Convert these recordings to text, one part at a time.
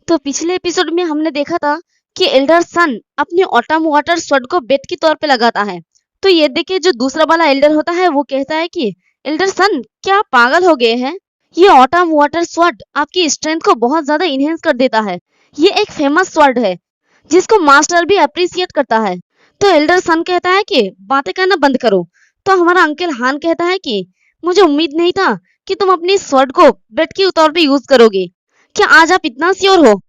तो पिछले एपिसोड में हमने देखा था कि एल्डर सन अपने ऑटम वाटर स्वॉर्ड को बेट के तौर पे लगाता है। तो ये देखे जो दूसरा वाला एल्डर होता है वो कहता है कि एल्डर सन क्या आप पागल हो गए हैं? ये ऑटम वाटर स्वॉर्ड आपकी स्ट्रेंथ को बहुत ज्यादा इनहेंस कर देता है। ये एक फेमस स्वॉर्ड है जिसको मास्टर भी अप्रिसिएट करता है। तो एल्डर सन कहता है कि बातें करना बंद करो। तो हमारा अंकल हान कहता है कि मुझे उम्मीद नहीं था कि तुम अपनी स्वॉर्ड को बेट के तौर पे यूज करोगे। क्या आज आप इतना श्योर हो?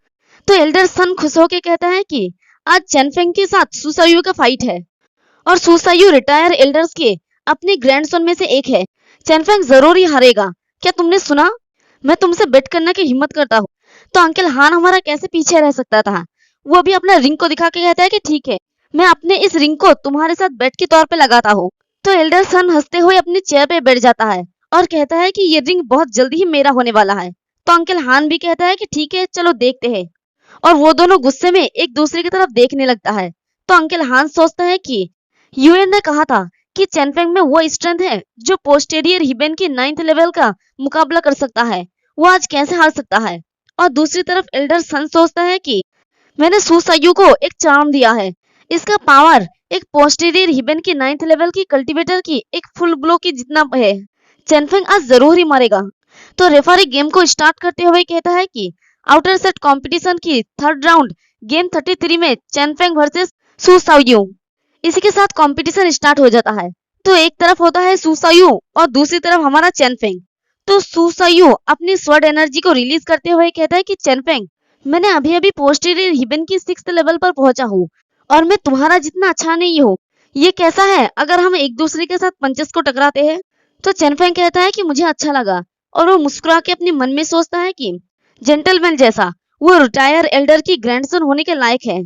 तो एल्डर सन खुश होकर कहता है कि आज चैनफेंग के साथ सुसायू का फाइट है और सुसायू रिटायर एल्डर्स के अपने ग्रैंडसन में से एक है। चैनफेंग जरूर ही हारेगा। क्या तुमने सुना? मैं तुमसे बेट करने की हिम्मत करता हूँ। तो अंकल हान हमारा कैसे पीछे रह सकता था? वो भी अपना रिंग को दिखा के कहता है कि ठीक है, मैं अपने इस रिंग को तुम्हारे साथ बेट के तौर पे लगाता हूँ। तो एल्डर सन हंसते हुए अपनी चेयर पे बैठ जाता है और कहता है कि ये रिंग बहुत जल्दी ही मेरा होने वाला है। तो अंकल हान भी कहता है कि ठीक है, चलो देखते हैं। और वो दोनों गुस्से में एक दूसरे की तरफ देखने लगता है। तो अंकल हान सोचता है कि यूएन ने कहा था कि चैनफेंग में वो स्ट्रेंथ है जो पोस्टेरियर हिबेन की 9th लेवल का मुकाबला कर सकता है, वो आज कैसे हार सकता है? और दूसरी तरफ एल्डर सन सोचता है कि मैंने सुसायू को एक चार्म दिया है, इसका पावर एक पोस्टेरियर हिबेन की 9th लेवल की कल्टीवेटर की एक फुल ब्लो की जितना है। चैनफेंग आज जरूर ही मरेगा। तो रेफरी गेम को स्टार्ट करते हुए कहता है कि आउटर सेट कंपटीशन की थर्ड राउंड गेम 33 में चैनफेंग वर्सेस सुसायू। इसी के साथ कंपटीशन स्टार्ट हो जाता है। तो एक तरफ होता है सुसायू और दूसरी तरफ हमारा चैनफेंग। तो सुसायू अपनी स्वॉर्ड एनर्जी को रिलीज करते हुए कहता है कि चैनफेंग, मैंने अभी अभी पोस्टीरियर हिबन की 6th लेवल पर पहुंचा हूँ और मैं तुम्हारा जितना अच्छा नहीं हूँ। ये कैसा है अगर हम एक दूसरे के साथ पंचेस को टकराते हैं? तो चैनफेंग कहता है कि मुझे अच्छा लगा और वो मुस्कुरा के अपने मन में सोचता है कि जेंटलमैन जैसा वो रिटायर एल्डर की ग्रैंडसन होने के लायक है।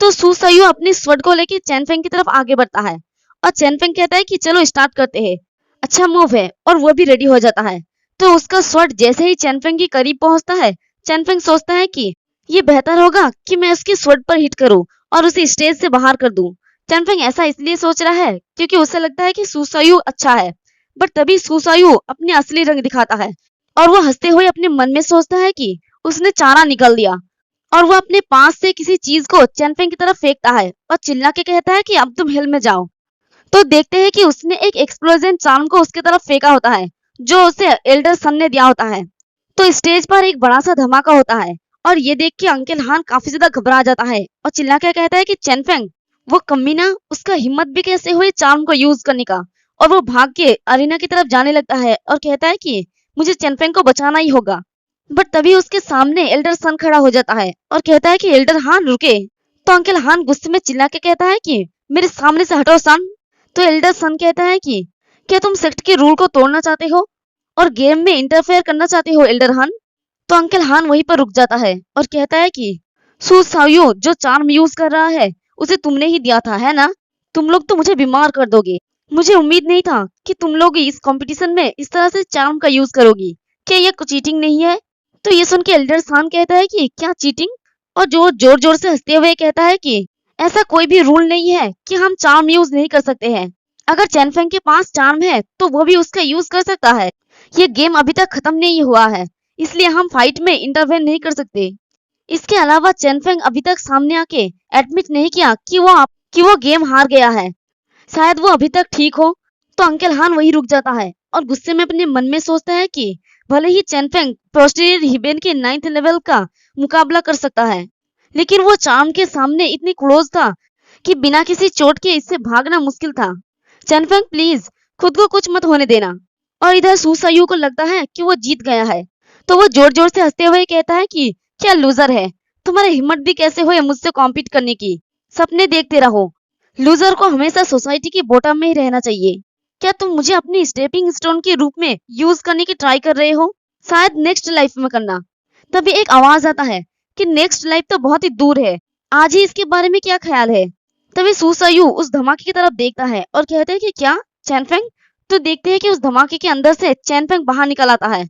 तो सुसायू अपनी स्वॉर्ड को लेकर चैनफेंग की तरफ आगे बढ़ता है और चैनफेंग कहता है कि चलो स्टार्ट करते हैं, अच्छा मूव है, और वो भी रेडी हो जाता है। तो उसका स्वॉर्ड जैसे ही चैनफेंग के करीब पहुंचता है, चैनफेंग सोचता है कि ये बेहतर होगा कि मैं उसकी स्वॉर्ड पर हिट करूं और उसे स्टेज से बाहर कर दूं। चैनफेंग ऐसा इसलिए सोच रहा है क्योंकि उसे लगता है कि सुसायू अच्छा है। बट तभी सुसायू अपने असली रंग दिखाता है और वो हंसते हुए अपने मन में सोचता है कि उसने चारा निकल दिया। और वो अपने पास से किसी चीज को चैनफेंग की तरफ फेंकता है और चिल्ला के कहता है कि अब तुम हिल में जाओ। तो देखते हैं कि उसने एक एक्सप्लोजन चार्म को उसके तरफ फेंका होता है जो उसे एल्डर सन ने दिया होता है। तो स्टेज पर एक बड़ा सा धमाका होता है और ये देख के अंकल हान काफी ज्यादा घबरा जाता है और चिल्ला के कहता है कि चैनफेंग, वो कमीना, उसका हिम्मत भी कैसे हुई चार्म को यूज करने का? और वो भाग के अरीना की तरफ जाने लगता है और कहता है कि मुझे चैनफेंग को बचाना ही होगा। बट तभी उसके सामने एल्डर सन खड़ा हो जाता है और कहता है कि एल्डर हान रुके। तो अंकल हान गुस्से में चिल्ला के कहता है कि मेरे सामने से हटो सन। तो एल्डर सन कहता है कि क्या तुम सेक्ट के रूल को तोड़ना चाहते हो और गेम में इंटरफेयर करना चाहते हो एल्डर हान? तो अंकल हान वहीं पर रुक जाता है और कहता है कि सुसायू जो चार्म यूज कर रहा है उसे तुमने ही दिया था, है ना? तुम लोग तो मुझे बीमार कर दोगे। मुझे उम्मीद नहीं था कि तुम लोग इस कंपटीशन में इस तरह से चार्म का यूज करोगी। क्या यह कुछ चीटिंग नहीं है? तो ये सुन के एल्डर सान कहता है कि क्या चीटिंग? और जो जोर जोर से हंसते हुए कहता है कि ऐसा कोई भी रूल नहीं है कि हम चार्म यूज नहीं कर सकते हैं। अगर चैनफेंग के पास चार्म है तो वो भी उसका यूज कर सकता है। ये गेम अभी तक खत्म नहीं हुआ है, इसलिए हम फाइट में इंटरवेन नहीं कर सकते। इसके अलावा चैनफेंग अभी तक सामने आके एडमिट नहीं किया कि वो गेम हार गया है। शायद वो अभी तक ठीक हो। तो अंकल हान वही रुक जाता है और गुस्से में अपने मन में सोचता है कि भले ही चैनफेंग पोस्टीरियर हिबेन के 9th लेवल का मुकाबला कर सकता है, लेकिन वो चार्म के सामने इतनी क्लोज था कि बिना किसी चोट के इससे भागना मुश्किल था। चैनफेंग प्लीज खुद को कुछ मत होने देना। और इधर सुसायू को लगता है कि वो जीत गया है, तो वो जोर जोर से हंसते हुए कहता है कि क्या लूजर है, तुम्हारे हिम्मत भी कैसे हुए मुझसे कॉम्पीट करने की? सपने देखते रहो। लूजर को हमेशा सोसाइटी की बॉटम में ही रहना चाहिए। क्या तुम मुझे अपनी स्टेपिंग स्टोन के रूप में यूज करने की ट्राई कर रहे हो? शायद नेक्स्ट लाइफ में करना। तभी एक आवाज आता है कि नेक्स्ट लाइफ तो बहुत ही दूर है, आज ही इसके बारे में क्या ख्याल है? तभी सुसायू उस धमाके की तरफ देखता है और कहते हैं कि क्या चैनफेंग? तो देखते हैं कि उस धमाके के अंदर से चैनफेंग बाहर निकल आता है।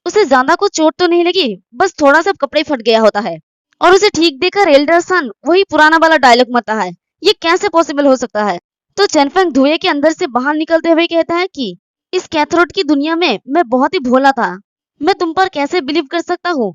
उसे ज्यादा कुछ चोट तो नहीं लगी, बस थोड़ा सा कपड़े फट गया होता है। और उसे ठीक देखकर एल्डर सन वही पुराना वाला डायलॉग मारता है, ये कैसे पॉसिबल हो सकता है? तो चैनफेंग धुएं के अंदर से बाहर निकलते हुए कहता है कि इस कैथरोट की दुनिया में मैं बहुत ही भोला था, मैं तुम पर कैसे बिलीव कर सकता हूँ?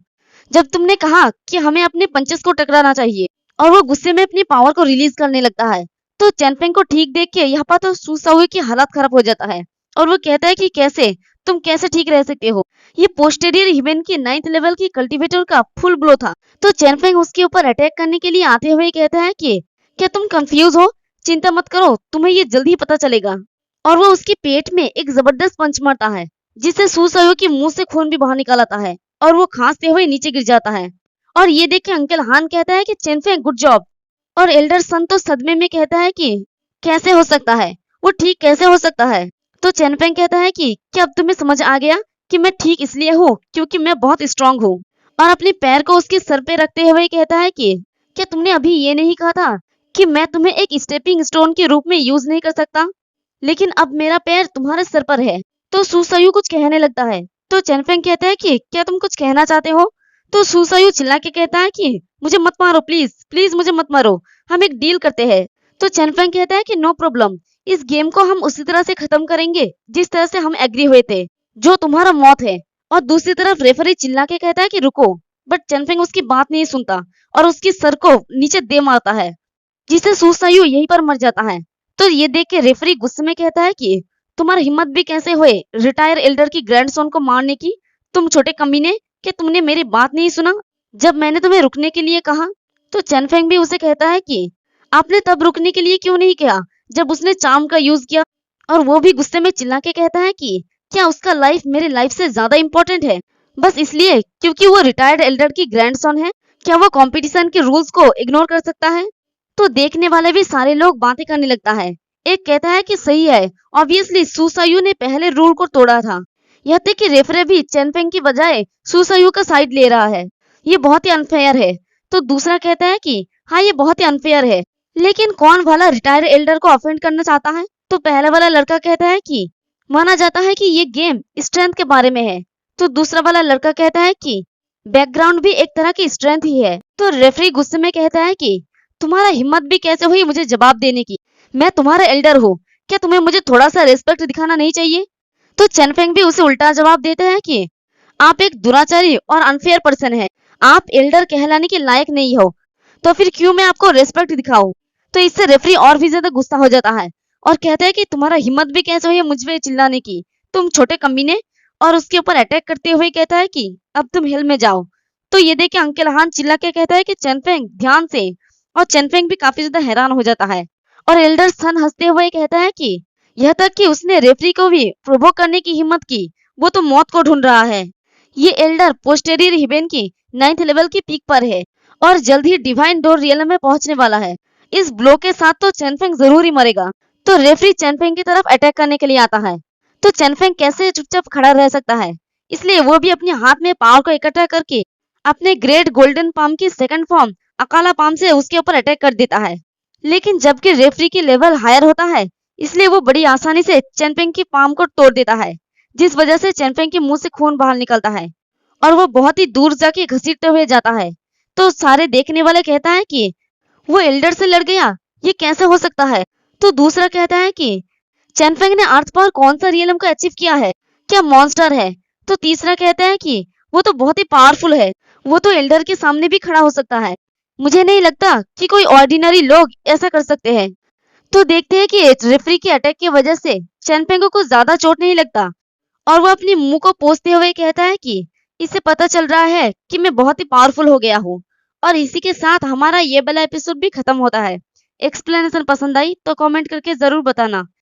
जब तुमने कहा कि हमें अपने पंचेस को टकराना चाहिए और वो गुस्से में अपनी पावर को रिलीज करने लगता है, तो चैनफेंग को ठीक देख के यहाँ पर तो सुसाओ की हालत खराब हो जाता है और वो कहता है कि कैसे तुम कैसे ठीक रह सकते हो। ये पोस्टेरियर हिमेन की 9th लेवल की कल्टीवेटर का फुल ब्लो था। तो चैनफेंग उसके ऊपर अटैक करने के लिए आते हुए कहता है कि क्या तुम कंफ्यूज हो? चिंता मत करो, तुम्हें ये जल्दी पता चलेगा। और वो उसके पेट में एक जबरदस्त पंच मारता है जिससे सुसाओ की मुंह से खून भी बाहर निकल आता है और वो खांसते हुए नीचे गिर जाता है। और ये देख के अंकल हान कहता है कि चैनफेंग गुड जॉब। और एल्डर सन तो सदमे में कहता है कि कैसे हो सकता है, वो ठीक कैसे हो सकता है। तो चैनफेंग कहता है कि क्या अब तुम्हें समझ आ गया कि मैं ठीक इसलिए हूँ क्योंकि मैं बहुत स्ट्रांग हूँ। और अपने पैर को उसके सर पे रखते हुए कहता है कि क्या तुमने अभी ये नहीं कहा था कि मैं तुम्हें एक स्टेपिंग स्टोन के रूप में यूज नहीं कर सकता, लेकिन अब मेरा पैर तुम्हारे सर पर है। तो सुसायु कुछ कहने लगता है तो चैनफेंग कहता है कि क्या तुम कुछ कहना चाहते हो। तो सुसायु चिल्ला के कहता है कि मुझे मत मारो, प्लीज प्लीज मुझे मत मारो, हम एक डील करते हैं। तो चैनफेंग कहता है कि नो प्रॉब्लम, इस गेम को हम उसी तरह से खत्म करेंगे जिस तरह से हम एग्री हुए थे, जो तुम्हारा मौत है। और दूसरी तरफ रेफरी चिल्ला के कहता है कि रुको, बट चैनफेंग उसकी बात नहीं सुनता और उसकी सर को नीचे दे मारता है जिससे सुसायु यहीं पर मर जाता है। तो ये देख के रेफरी गुस्से में कहता है कि तुम्हारा हिम्मत भी कैसे हुए रिटायर एल्डर की ग्रैंडसन को मारने की, तुम छोटे कमीने, कि तुमने मेरी बात नहीं सुना जब मैंने तुम्हें रुकने के लिए कहा। तो चैनफेंग भी उसे कहता है कि आपने तब रुकने के लिए क्यों नहीं किया जब उसने चार्म का यूज किया। और वो भी गुस्से में चिल्ला के कहता है कि क्या उसका लाइफ मेरे लाइफ से ज्यादा इंपॉर्टेंट है बस इसलिए क्योंकि वो रिटायर्ड एल्डर की ग्रैंडसन है। क्या वो कंपटीशन के रूल्स को इग्नोर कर सकता है। तो देखने वाले भी सारे लोग बातें करने लगता है। एक कहता है कि सही है, ऑब्वियसली सुसायु ने पहले रूल को तोड़ा था। यह तक कि रेफरी भी चैनफेंग की बजाय सुसायु का साइड ले रहा है, ये बहुत ही अनफेयर है। तो दूसरा कहता है कि हाँ ये बहुत ही अनफेयर है, लेकिन कौन भला रिटायर एल्डर को ऑफेंड करना चाहता है। तो पहला वाला लड़का कहता है कि माना जाता है कि ये गेम स्ट्रेंथ के बारे में है। तो दूसरा वाला लड़का कहता है कि बैकग्राउंड भी एक तरह की स्ट्रेंथ ही है। तो रेफरी गुस्से में कहता है कि तुम्हारा हिम्मत भी कैसे हुई मुझे जवाब देने की, मैं तुम्हारा एल्डर हूँ, क्या तुम्हें मुझे थोड़ा सा रिस्पेक्ट दिखाना नहीं चाहिए। तो चैनफेंग भी उसे उल्टा जवाब देता है कि आप एक दुराचारी और अनफेयर पर्सन है, आप एल्डर कहलाने के लायक नहीं हो, तो फिर क्यों मैं आपको रिस्पेक्ट दिखाऊं। तो इससे रेफरी और भी ज्यादा गुस्सा हो जाता है और कहता है कि तुम्हारा हिम्मत भी कैसे हुई मुझ पे चिल्लाने की, तुम छोटे कमीने। और उसके ऊपर अटैक करते हुए कहता है कि अब तुम हिल में जाओ। तो ये देख के अंकल हान चिल्ला के कहता है कि चैनफेंग ध्यान से। और चैनफेंग भी काफी ज्यादा हैरान हो जाता है और एल्डर सन हंसते हुए कहता है कि यह तक कि उसने रेफरी को भी प्रोवोक करने की हिम्मत की, वो तो मौत को ढूंढ रहा है। ये एल्डर पोस्टेरियर हिबेन की 9th लेवल की पीक पर है और जल्द ही डिवाइन डोर रियल में पहुंचने वाला है। इस ब्लो के साथ तो चैनफेंग जरूर ही मरेगा। तो रेफरी चैनफेंग की तरफ अटैक करने के लिए आता है। तो चैनफेंग कैसे चुपचाप खड़ा रह सकता है, इसलिए वो भी अपने हाथ में पावर को इकट्ठा करके अपने ग्रेट गोल्डन पाम की सेकंड फॉर्म अकाला पाम से उसके ऊपर अटैक कर देता है। लेकिन जबकि रेफरी की लेवल हायर होता है, इसलिए वो बड़ी आसानी से चैनफेंग की पाम को तोड़ देता है, जिस वजह से चैनफेंग के मुंह से खून बाहर निकलता है और वो बहुत ही दूर जाके घसीटते हुए जाता है। तो सारे देखने वाले कहता है कि वो एल्डर से लड़ गया, ये कैसे हो सकता है। तो दूसरा कहता है कि चैनफेंग ने अर्थ पर कौन सा रियलम को अचीव किया है, क्या मॉन्स्टर है। तो तीसरा कहता है कि वो तो बहुत ही पावरफुल है, वो तो एल्डर के सामने भी खड़ा हो सकता है, मुझे नहीं लगता कि कोई ऑर्डिनरी लोग ऐसा कर सकते हैं। तो देखते हैं कि रेफरी के अटैक की वजह से चैनफेंग को कुछ ज्यादा चोट नहीं लगता और वो अपनी मुंह को पोंछते हुए कहता है कि इससे पता चल रहा है कि मैं बहुत ही पावरफुल हो गया हूँ। और इसी के साथ हमारा ये वाला एपिसोड भी खत्म होता है। एक्सप्लेनेशन पसंद आई तो कमेंट करके जरूर बताना।